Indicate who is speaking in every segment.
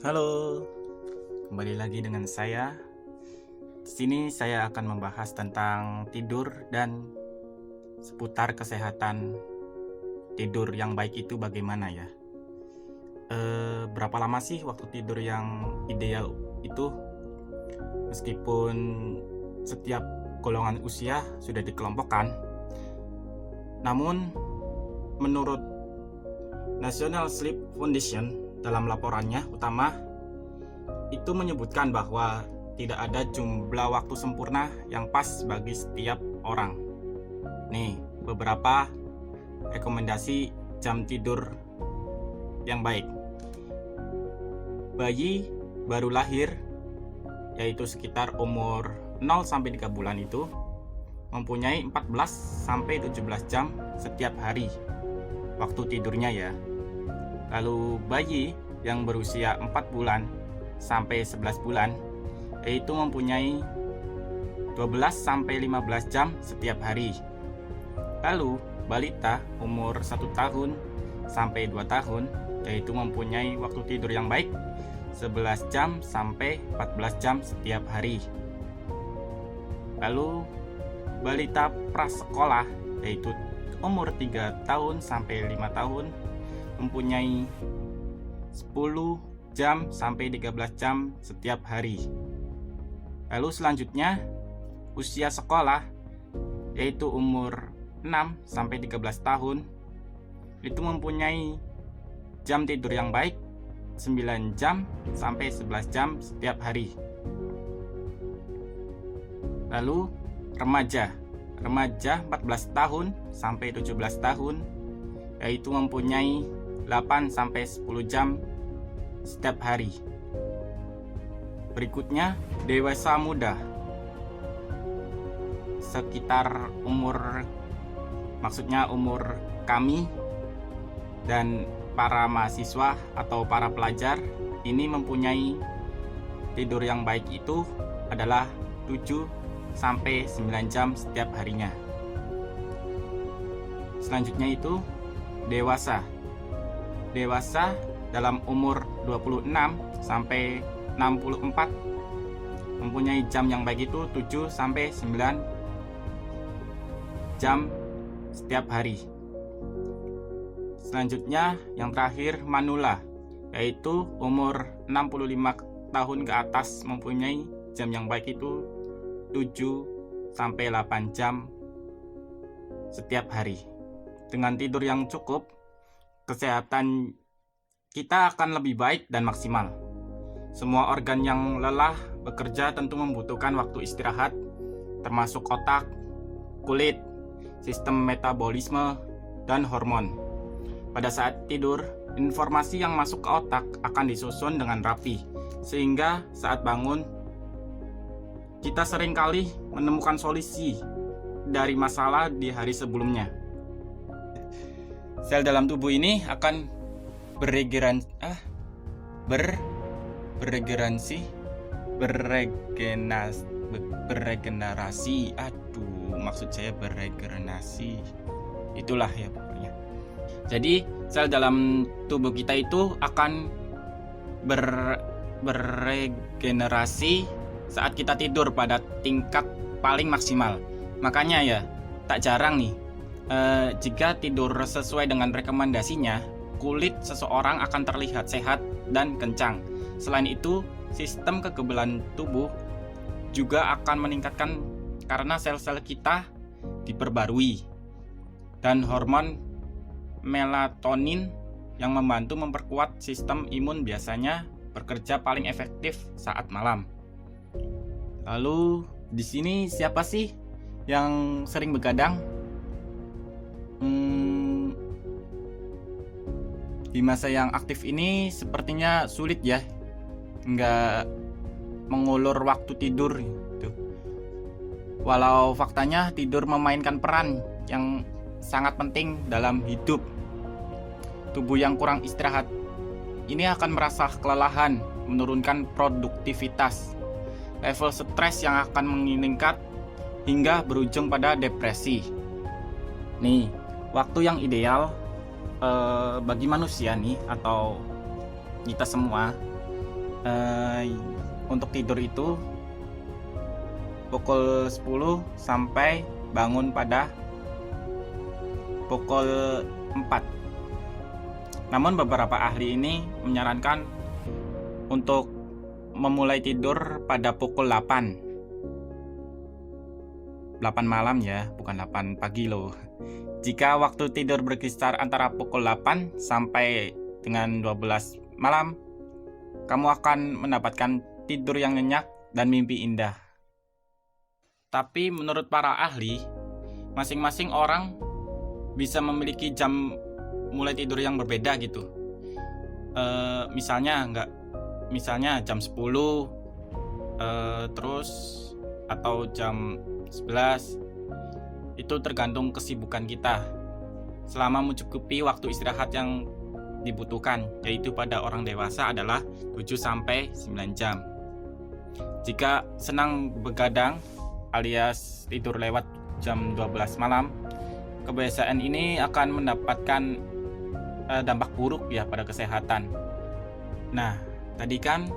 Speaker 1: Halo, kembali lagi dengan saya. Di sini saya akan membahas tentang tidur dan seputar kesehatan tidur yang baik itu bagaimana ya. Berapa lama sih waktu tidur yang ideal itu? Meskipun setiap golongan usia sudah dikelompokkan, namun menurut National Sleep Foundation dalam laporannya utama itu menyebutkan bahwa tidak ada jumlah waktu sempurna yang pas bagi setiap orang. Nih, beberapa rekomendasi jam tidur yang baik. Bayi baru lahir, yaitu sekitar umur 0-3 bulan itu mempunyai 14-17 jam setiap hari waktu tidurnya ya. Lalu bayi yang berusia 4 bulan sampai 11 bulan yaitu mempunyai 12-15 jam setiap hari. Lalu balita umur 1 tahun sampai 2 tahun yaitu mempunyai waktu tidur yang baik 11 jam sampai 14 jam setiap hari. Lalu balita prasekolah yaitu umur 3 tahun sampai 5 tahun mempunyai 10 jam sampai 13 jam setiap hari. Lalu selanjutnya usia sekolah yaitu umur 6 sampai 13 tahun itu mempunyai jam tidur yang baik 9 jam sampai 11 jam setiap hari. Lalu remaja 14 tahun sampai 17 tahun yaitu mempunyai 8 sampai 10 jam setiap hari. Berikutnya dewasa muda sekitar umur kami dan para mahasiswa atau para pelajar ini mempunyai tidur yang baik itu adalah 7 sampai 9 jam setiap harinya. Selanjutnya itu dewasa dalam umur 26 sampai 64 mempunyai jam yang baik itu 7 sampai 9 jam setiap hari. Selanjutnya yang terakhir manula yaitu umur 65 tahun ke atas mempunyai jam yang baik itu 7 sampai 8 jam setiap hari. Dengan tidur yang cukup, kesehatan kita akan lebih baik dan maksimal. Semua organ yang lelah bekerja tentu membutuhkan waktu istirahat, termasuk otak, kulit, sistem metabolisme, dan hormon. Pada saat tidur, informasi yang masuk ke otak akan disusun dengan rapi, sehingga saat bangun, kita seringkali menemukan solusi dari masalah di hari sebelumnya. Sel dalam tubuh ini akan beregenerasi. Maksud saya beregenerasi. Itulah ya pokoknya. Jadi sel dalam tubuh kita itu akan beregenerasi saat kita tidur pada tingkat paling maksimal. Makanya ya tak jarang nih jika tidur sesuai dengan rekomendasinya, kulit seseorang akan terlihat sehat dan kencang. Selain itu, sistem kekebalan tubuh juga akan meningkatkan karena sel-sel kita diperbarui. Dan hormon melatonin yang membantu memperkuat sistem imun biasanya bekerja paling efektif saat malam. Lalu di sini siapa sih yang sering begadang? Di masa yang aktif ini sepertinya sulit ya, nggak mengulur waktu tidur gitu. Walau faktanya tidur memainkan peran yang sangat penting dalam hidup. Tubuh yang kurang istirahat ini akan merasa kelelahan, menurunkan produktivitas, level stres yang akan meningkat hingga berujung pada depresi. Nih, waktu yang ideal bagi manusia nih atau kita semua Untuk tidur itu pukul 10 sampai bangun pada pukul 4. Namun beberapa ahli ini menyarankan untuk memulai tidur pada pukul 8 malam ya, bukan 8 pagi loh. Jika waktu tidur berkisar antara pukul 8 sampai dengan 12 malam, kamu akan mendapatkan tidur yang nyenyak dan mimpi indah. Tapi menurut para ahli, masing-masing orang bisa memiliki jam mulai tidur yang berbeda gitu. Misalnya jam 10 terus atau jam 11. Itu tergantung kesibukan kita. Selama mencukupi waktu istirahat yang dibutuhkan, yaitu pada orang dewasa adalah 7-9 jam. Jika senang begadang alias tidur lewat jam 12 malam, kebiasaan ini akan mendapatkan dampak buruk ya pada kesehatan. Nah, tadi kan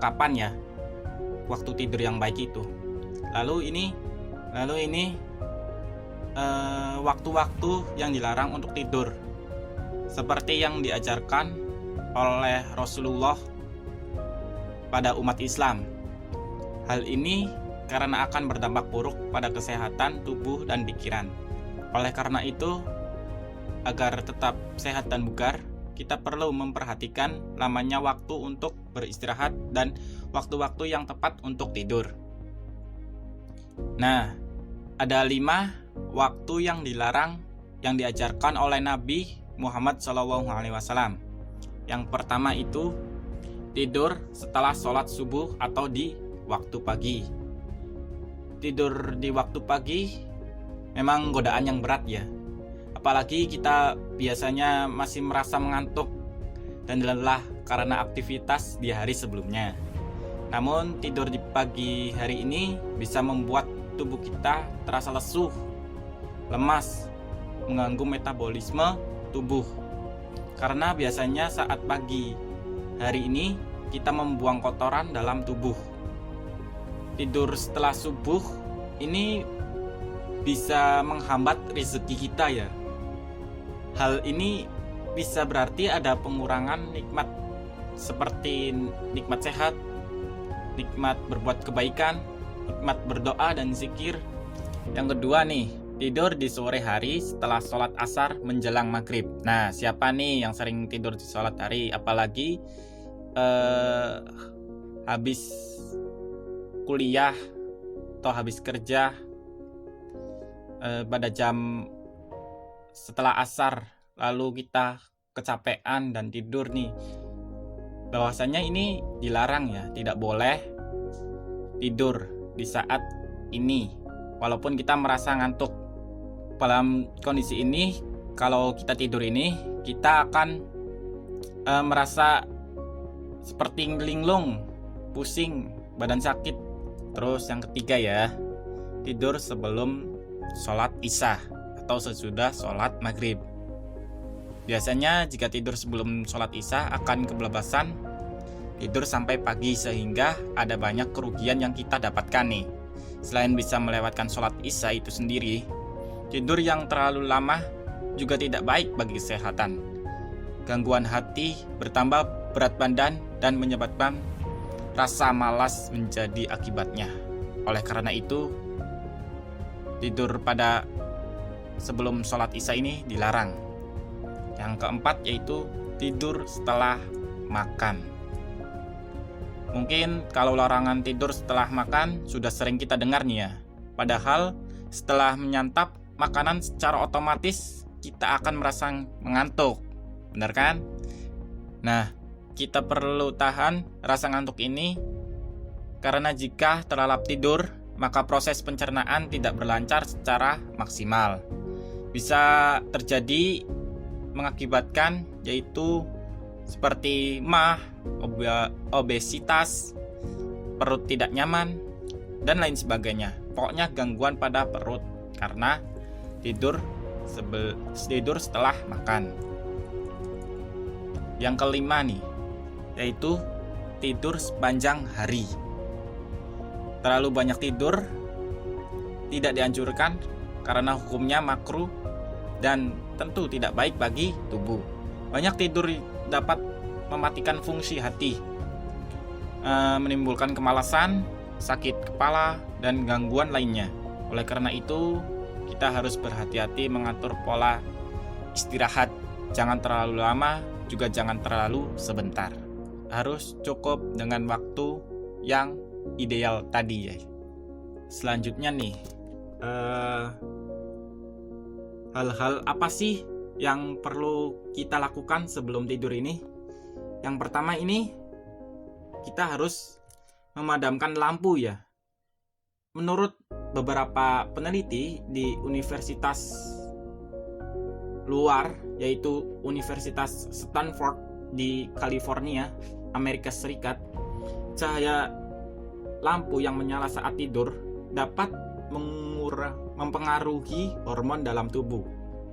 Speaker 1: kapan ya waktu tidur yang baik itu? Lalu ini waktu-waktu yang dilarang untuk tidur, seperti yang diajarkan oleh Rasulullah pada umat Islam. Hal ini karena akan berdampak buruk pada kesehatan tubuh dan pikiran. Oleh karena itu, agar tetap sehat dan bugar, kita perlu memperhatikan lamanya waktu untuk beristirahat dan waktu-waktu yang tepat untuk tidur. Nah, ada 5 waktu yang dilarang yang diajarkan oleh Nabi Muhammad SAW. Yang pertama itu tidur setelah sholat subuh atau di waktu pagi. Tidur di waktu pagi memang godaan yang berat ya. Apalagi kita biasanya masih merasa mengantuk dan lelah karena aktivitas di hari sebelumnya. Namun tidur di pagi hari ini bisa membuat tubuh kita terasa lesu, lemas, mengganggu metabolisme tubuh. Karena biasanya saat pagi hari ini kita membuang kotoran dalam tubuh. Tidur setelah subuh ini bisa menghambat rezeki kita ya. Hal ini bisa berarti ada pengurangan nikmat seperti nikmat sehat, nikmat berbuat kebaikan, nikmat berdoa dan zikir. Yang kedua nih, tidur di sore hari setelah sholat asar menjelang maghrib. Nah, siapa nih yang sering tidur di sholat hari? Apalagi habis kuliah atau habis kerja pada jam setelah asar, lalu kita kecapean dan tidur nih. Bahwasanya ini dilarang ya, tidak boleh tidur di saat ini walaupun kita merasa ngantuk. Dalam kondisi ini, kalau kita tidur ini, kita akan merasa seperti linglung, pusing, badan sakit. Terus yang ketiga ya, tidur sebelum sholat isya atau sesudah sholat maghrib. Biasanya jika tidur sebelum sholat isya akan kebablasan tidur sampai pagi, sehingga ada banyak kerugian yang kita dapatkan nih. Selain bisa melewatkan sholat isya itu sendiri, tidur yang terlalu lama juga tidak baik bagi kesehatan. Gangguan hati, bertambah berat badan, dan menyebabkan rasa malas menjadi akibatnya. Oleh karena itu, tidur pada sebelum sholat isya ini dilarang. Yang keempat yaitu tidur setelah makan. Mungkin kalau larangan tidur setelah makan sudah sering kita dengar nih ya. Padahal setelah menyantap makanan secara otomatis kita akan merasa mengantuk. Benar kan? Nah, kita perlu tahan rasa ngantuk ini, karena jika terlelap tidur, maka proses pencernaan tidak berlancar secara maksimal. Bisa terjadi mengakibatkan yaitu seperti mah, obesitas, perut tidak nyaman, dan lain sebagainya. Pokoknya gangguan pada perut karena tidur setelah makan. Yang kelima nih, yaitu tidur sepanjang hari. Terlalu banyak tidur tidak dianjurkan karena hukumnya makruh dan tentu tidak baik bagi tubuh. Banyak tidur dapat mematikan fungsi hati, menimbulkan kemalasan, sakit kepala, dan gangguan lainnya. Oleh karena itu, kita harus berhati-hati mengatur pola istirahat. Jangan terlalu lama, juga jangan terlalu sebentar. Harus cukup dengan waktu yang ideal tadi ya. Selanjutnya nih, hal-hal apa sih yang perlu kita lakukan sebelum tidur ini? Yang pertama ini, kita harus memadamkan lampu ya. Menurut beberapa peneliti di universitas luar, yaitu Universitas Stanford di California, Amerika Serikat, cahaya lampu yang menyala saat tidur dapat mempengaruhi hormon dalam tubuh,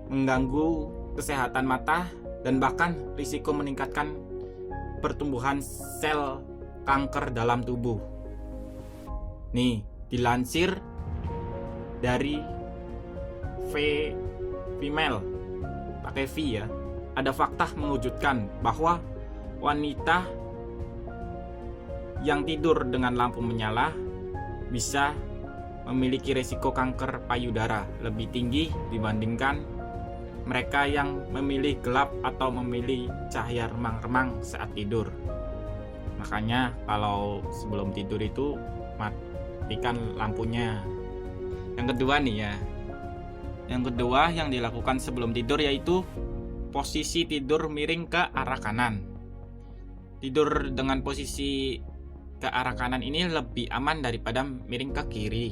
Speaker 1: mengganggu kesehatan mata, dan bahkan risiko meningkatkan pertumbuhan sel kanker dalam tubuh. Nih, dilansir dari Female, pakai V ya, ada fakta mengejutkan bahwa wanita yang tidur dengan lampu menyala bisa memiliki risiko kanker payudara lebih tinggi dibandingkan mereka yang memilih gelap atau memilih cahaya remang-remang saat tidur. Makanya kalau sebelum tidur itu matikan lampunya. Yang kedua nih ya, yang kedua yang dilakukan sebelum tidur yaitu posisi tidur miring ke arah kanan. Tidur dengan posisi ke arah kanan ini lebih aman daripada miring ke kiri.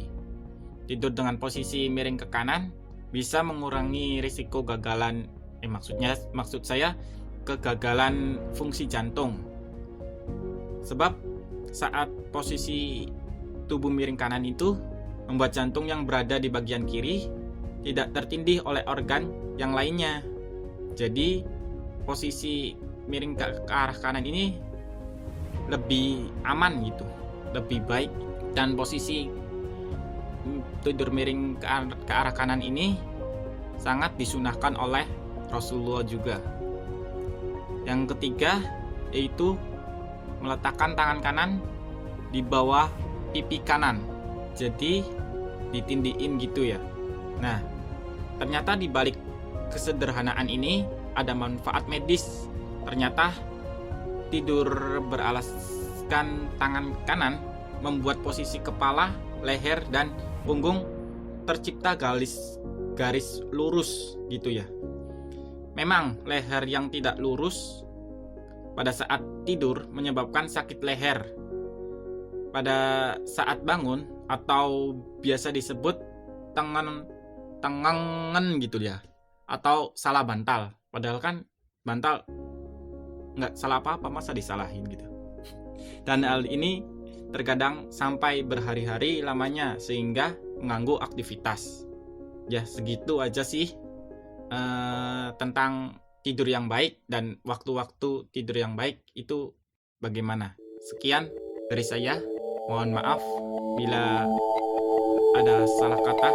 Speaker 1: Tidur dengan posisi miring ke kanan bisa mengurangi risiko gagalan, maksud saya kegagalan fungsi jantung. Sebab saat posisi tubuh miring kanan itu membuat jantung yang berada di bagian kiri tidak tertindih oleh organ yang lainnya. Jadi posisi miring ke arah kanan ini lebih aman gitu, lebih baik. Dan posisi tidur miring ke arah kanan ini sangat disunahkan oleh Rasulullah juga. Yang ketiga yaitu meletakkan tangan kanan di bawah pipi kanan, jadi ditindihin gitu ya. Nah, ternyata di balik kesederhanaan ini ada manfaat medis. Ternyata tidur beralaskan tangan kanan membuat posisi kepala, leher, dan punggung tercipta garis lurus gitu ya. Memang leher yang tidak lurus pada saat tidur menyebabkan sakit leher pada saat bangun, atau biasa disebut tengangan gitu ya, atau salah bantal. Padahal kan bantal nggak salah apa-apa, masa disalahin gitu. Dan hal ini terkadang sampai berhari-hari lamanya sehingga mengganggu aktivitas. Ya segitu aja sih tentang tidur yang baik dan waktu-waktu tidur yang baik itu bagaimana. Sekian dari saya. Mohon maaf bila ada salah kata.